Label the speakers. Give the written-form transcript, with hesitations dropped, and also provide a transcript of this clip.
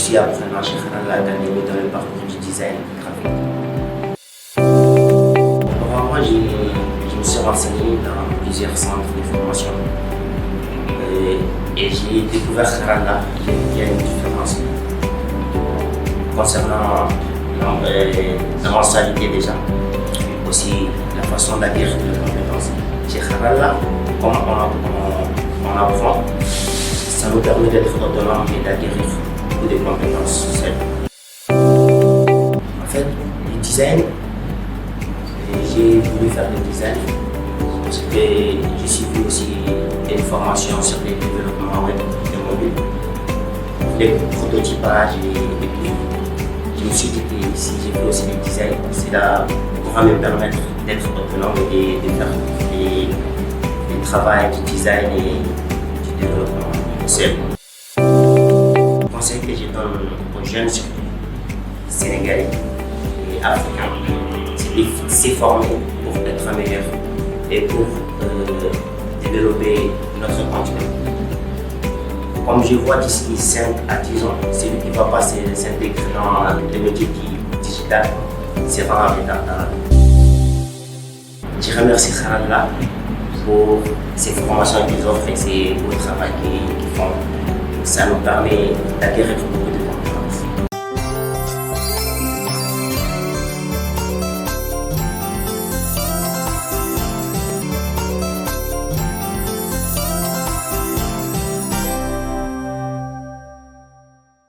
Speaker 1: suis apprenant chez Kharal Academy dans le parcours du design graphique. Auparavant, je me suis renseigné dans plusieurs centres de formation et j'ai découvert Kharal là. Il y a une différence concernant la mensualité déjà, aussi la façon d'acquérir les compétences. Chez Kharal là, comme on apprend, ça nous permet d'être autonome et d'acquérir beaucoup de compétences seuls. En fait, le design, j'ai voulu faire le design parce que j'ai suivi aussi une formation sur le développement web de mobile, les prototypages et puis je me suis dit que si j'ai fait aussi le design, cela pourra me permettre d'être autonome et de faire du travail, du design et du développement seul. Le conseil que je donne aux jeunes, surtout sénégalais et africains, c'est de se former pour être meilleur et pour développer notre continent. Comme je vois d'ici 5 à 10 ans, celui qui va passer s'intégrer dans le métier digital sera en retard. Je remercie Kharal là pour ces formations qu'ils offrent et ces beaux travail qu'ils font. Ça nous permet d'acquérir beaucoup